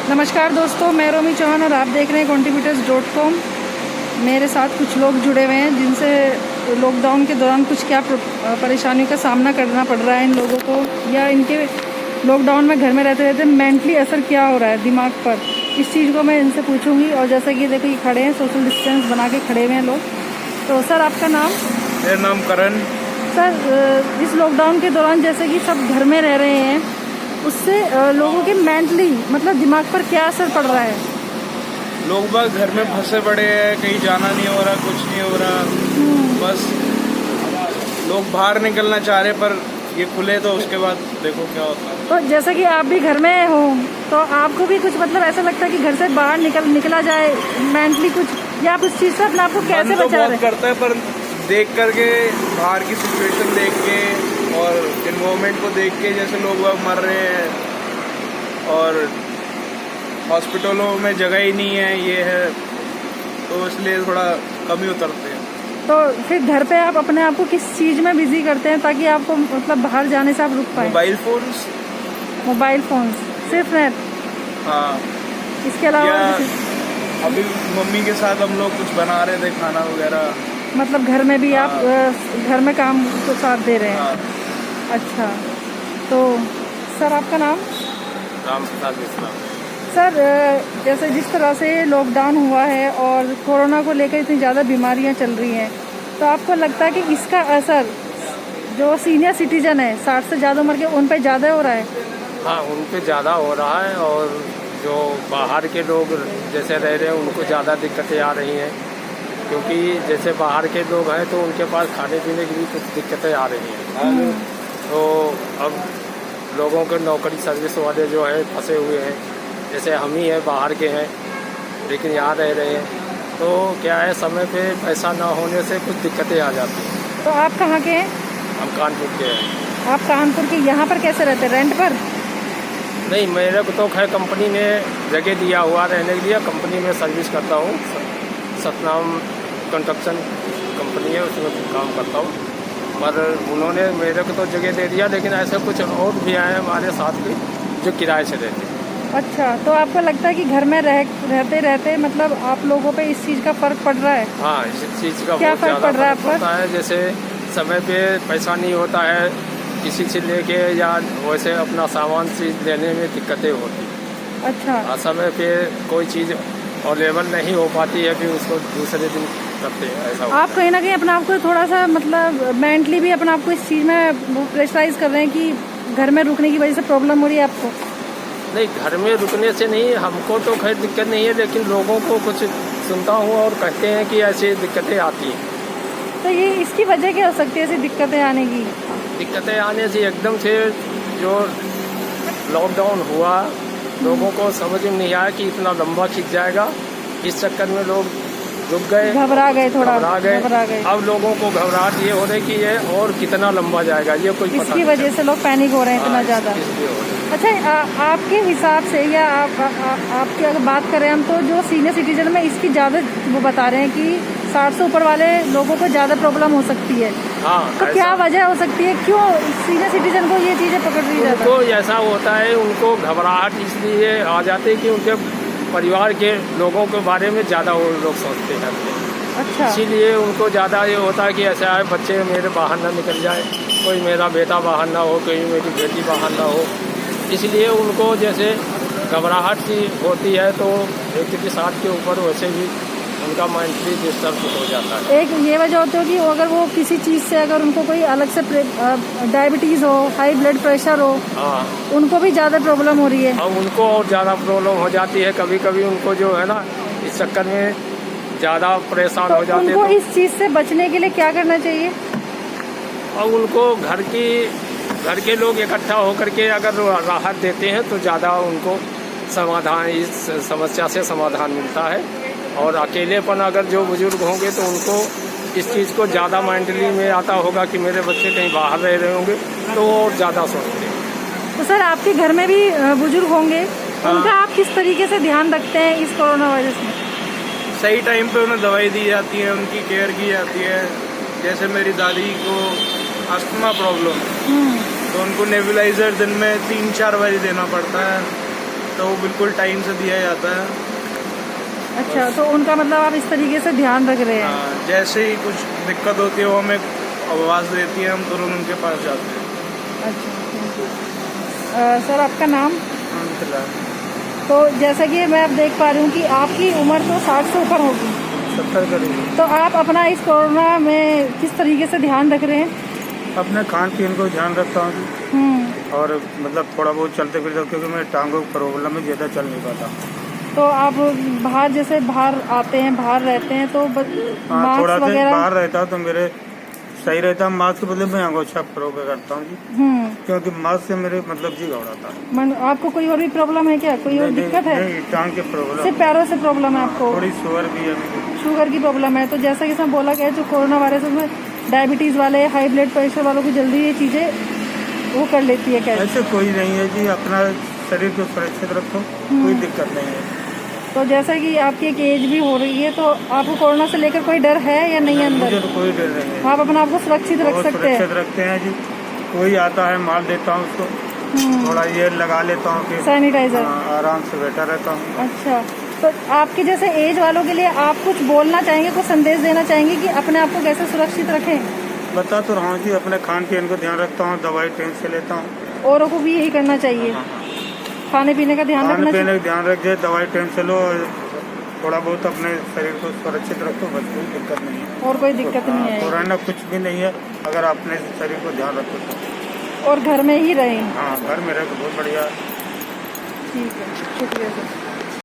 नमस्कार दोस्तों, मैं रोमी चौहान और आप देख रहे हैं contributors.com। मेरे साथ कुछ लोग जुड़े हुए हैं जिनसे लॉकडाउन के दौरान कुछ क्या परेशानियों का सामना करना पड़ रहा है इन लोगों को, या इनके लॉकडाउन में घर में रहते रहते मेंटली असर क्या हो रहा है दिमाग पर, इस चीज़ को मैं इनसे पूछूंगी। और जैसा कि देखो ये खड़े हैं, सोशल डिस्टेंस बना के खड़े हुए हैं लोग। तो सर, आपका नाम? मेरा नाम करण। सर, इस लॉकडाउन के दौरान जैसे कि सब घर में रह रहे हैं, उससे लोगों के मेंटली मतलब दिमाग पर क्या असर पड़ रहा है? लोग बाग घर में फंसे पड़े हैं, कहीं जाना नहीं हो रहा, कुछ नहीं हो रहा। बस लोग बाहर निकलना चाह रहे, पर ये खुले तो उसके बाद देखो क्या होता है। तो जैसा कि आप भी घर में हो, तो आपको भी कुछ मतलब ऐसा लगता है कि घर से बाहर निकला जाए मेंटली कुछ, या आप उस चीज़ से अपने आप को कैसे तो बचा रहे हैं? करता है, पर देख करके बाहर की सिचुएशन देख के और इन्वायरमेंट को देख के, जैसे लोग बाग मर रहे हैं और हॉस्पिटलों में जगह ही नहीं है, ये है, तो इसलिए थोड़ा कम ही उतरते हैं। तो फिर घर पे आप अपने आप को किस चीज़ में बिजी करते हैं ताकि आपको मतलब बाहर जाने से आप रुक पाए? मोबाइल फोन्स, सिर्फ नेट? हाँ। इसके अलावा अभी मम्मी के साथ हम लोग कुछ बना रहे थे, खाना वगैरह। मतलब घर में भी आप घर में काम को साथ दे रहे हैं? हाँ। अच्छा, तो सर आपका नाम? राम प्रसाद मिश्रा। सर, जैसे जिस तरह से लॉकडाउन हुआ है और कोरोना को लेकर इतनी ज़्यादा बीमारियां चल रही हैं, तो आपको लगता है कि इसका असर जो सीनियर सिटीजन है 60 से ज़्यादा उम्र के, उन पर ज़्यादा हो रहा है? हाँ, उन पे ज़्यादा हो रहा है, और जो बाहर के लोग जैसे रह रहे हैं उनको ज़्यादा दिक्कतें आ रही हैं, क्योंकि जैसे बाहर के लोग हैं तो उनके पास खाने पीने की भी कुछ दिक्कतें आ रही हैं। तो अब लोगों के नौकरी सर्विस वाले जो है फंसे हुए हैं, जैसे हम ही हैं, बाहर के हैं लेकिन यहाँ रह रहे हैं, तो क्या है, समय पे पैसा ना होने से कुछ दिक्कतें आ जाती हैं। तो आप कहाँ के हैं? हम कानपुर के हैं। आप कानपुर के, यहाँ पर कैसे रहते हैं? रेंट पर? नहीं, मेरे को तो खैर कंपनी ने जगह दिया हुआ रहने के लिए, कंपनी में सर्विस करता हूँ। सतनाम कंस्ट्रक्शन कंपनी है, उसमें काम करता हूँ। पर उन्होंने मेरे को तो जगह दे दिया, लेकिन ऐसे कुछ और भी आए हमारे साथ भी जो किराए से रहते हैं। अच्छा, तो आपको लगता है कि घर में रहते रहते मतलब आप लोगों पे इस चीज़ का फ़र्क पड़ रहा है? हाँ, इस चीज़ का क्या बहुत फ़र्क पड़ रहा है आप पर? पड़ता है। जैसे समय पे पैसा नहीं होता है किसी से लेके, या वैसे अपना सामान चीज़ लेने में दिक्कतें होती हैं। अच्छा। समय पे कोई चीज़ अवेलेबल नहीं हो पाती है, फिर उसको दूसरे दिन करते हैं, ऐसा आप कहीं ना कहीं अपने आप को थोड़ा सा मतलब मेंटली भी अपने आप को इस चीज़ में प्रेशराइज कर रहे हैं कि घर में रुकने की वजह से प्रॉब्लम हो रही है आपको? नहीं, घर में रुकने से नहीं, हमको तो खैर दिक्कत नहीं है, लेकिन लोगों को कुछ सुनता हूँ और कहते हैं कि ऐसी दिक्कतें आती हैं। तो ये इसकी वजह क्या हो सकती है ऐसी दिक्कतें आने की? दिक्कतें आने से एकदम से जो लॉकडाउन हुआ, लोगों को समझ में नहीं आया कि इतना लंबा खिंच जाएगा, इस चक्कर में लोग रुक गए, घबरा गए, थोड़ा घबरा गए। अब लोगों को घबराहट ये हो रही कि ये और कितना लंबा जाएगा, ये कोई पता इसकी वजह से लोग पैनिक हो रहे हैं इतना ज़्यादा। अच्छा, आपके हिसाब से या आपकी अगर बात करें हम, तो जो सीनियर सिटीजन में इसकी ज़्यादा वो बता रहे हैं कि 60 से ऊपर वाले लोगों को ज़्यादा प्रॉब्लम हो सकती है। हाँ, तो क्या वजह हो सकती है, क्यों सीनियर सिटीजन को ये चीज़ें पकड़ रही है? उनको ऐसा होता है, उनको घबराहट इसलिए आ जाती है कि उनके परिवार के लोगों के बारे में ज़्यादा वो लोग सोचते हैं। अच्छा। इसीलिए उनको ज़्यादा ये होता है कि ऐसा है, बच्चे मेरे बाहर ना निकल जाए, कोई मेरा बेटा बाहर ना हो, कोई मेरी बेटी बाहर ना हो, इसलिए उनको जैसे घबराहट सी होती है। तो 160 के ऊपर वैसे भी उनका मेंटली डिस्टर्ब हो जाता है। एक ये वजह होती है कि अगर वो किसी चीज़ से, अगर उनको कोई अलग से डायबिटीज़ हो, हाई ब्लड प्रेशर हो, हाँ, उनको भी ज़्यादा प्रॉब्लम हो रही है। अब उनको और ज़्यादा प्रॉब्लम हो जाती है, कभी कभी उनको जो है ना, इस चक्कर में ज़्यादा परेशान हो जाते हैं। उनको इस चीज़ से बचने के लिए क्या करना चाहिए? और उनको घर के लोग इकट्ठा होकर के अगर राहत देते हैं तो ज़्यादा उनको समाधान, इस समस्या से समाधान मिलता है। और अकेलेपन अगर जो बुजुर्ग होंगे तो उनको इस चीज़ को ज़्यादा मेंटली में आता होगा कि मेरे बच्चे कहीं बाहर रह रहे होंगे, तो वो और ज़्यादा सोचते हैं। तो सर, आपके घर में भी बुजुर्ग होंगे, उनका आप किस तरीके से ध्यान रखते हैं इस कोरोना वायरस में? सही टाइम पे उन्हें दवाई दी जाती है, उनकी केयर की जाती है। जैसे मेरी दादी को अस्थमा प्रॉब्लम, तो उनको नेबुलाइजर दिन में 3-4 बार देना पड़ता है। तो वो बिल्कुल टाइम से दिया जाता है। अच्छा, तो उनका मतलब आप इस तरीके से ध्यान रख रहे हैं। हाँ, जैसे ही कुछ दिक्कत होती है वो हमें आवाज़ देती है, हम तुरंत उनके पास जाते हैं। अच्छा, थैंक यू। सर आपका नाम? तो जैसा कि मैं अब देख पा रही हूँ कि आपकी उम्र तो 60 से ऊपर होगी। 70 करीब। तो आप अपना इस कोरोना में किस तरीके से ध्यान रख रहे हैं? अपने खान पीन को ध्यान रखता हूँ जी। और मतलब थोड़ा बहुत चलते फिरते, क्योंकि मैं टांगों की प्रॉब्लम में ज़्यादा चल नहीं पाता। तो आप बाहर जैसे बाहर आते हैं, बाहर रहते हैं तो हाँ, मास्क थोड़ा सा वगैरह? बाहर रहता तो मेरे सही रहता। मास्क के बदले मैं अंगोछा प्रयोग करता हूँ जी, क्योंकि मास्क से मेरे मतलब जी घबराता है। आपको कोई और भी प्रॉब्लम है क्या? कोई और दिक्कत है? नहीं, टांग की प्रॉब्लम। सिर्फ पैरों से प्रॉब्लम है आपको? थोड़ी शुगर भी है मुझे। शुगर की प्रॉब्लम है। तो जैसा कि इसमें बोला गया है, जो कोरोना वायरस में डायबिटीज़ वाले, हाई ब्लड प्रेशर वालों को जल्दी ये चीज़ें वो कर लेती है क्या? ऐसे कोई नहीं है जी, अपना शरीर को सुरक्षित रखो, कोई दिक्कत नहीं है। तो जैसा कि आपकी एक एज भी हो रही है, तो आपको कोरोना से लेकर कोई डर है या नहीं है मुझे अंदर? तो कोई डर नहीं है। आप अपने आप को सुरक्षित रख बहुत सकते हैं? सुरक्षित रखते हैं जी। कोई आता है मार देता हूँ उसको, थोड़ा ये लगा लेता हूँ कि सैनिटाइजर। आराम से बैठा रहता हूँ। अच्छा, तो आपके जैसे एज वालों के लिए आप कुछ बोलना चाहेंगे, कुछ संदेश देना चाहेंगे कि अपने आप को कैसे सुरक्षित रखें? बता तो रहा हूँ जी, अपने खान पीन को ध्यान रखता हूँ, दवाई टाइम से लेता हूँ। औरों को भी यही करना चाहिए, खाने पीने का ध्यान खाने रखना पीने चाहिए। का ध्यान रखिए, दवाई टाइम से लो, थोड़ा बहुत अपने शरीर को सुरक्षित रखो, बस कोई दिक्कत नहीं है। और कोई दिक्कत नहीं है? कोरोना कुछ भी नहीं है, अगर अपने शरीर को ध्यान रखो तो। और घर में ही रहें। हाँ, घर में रहो बहुत बढ़िया। ठीक है, शुक्रिया सर।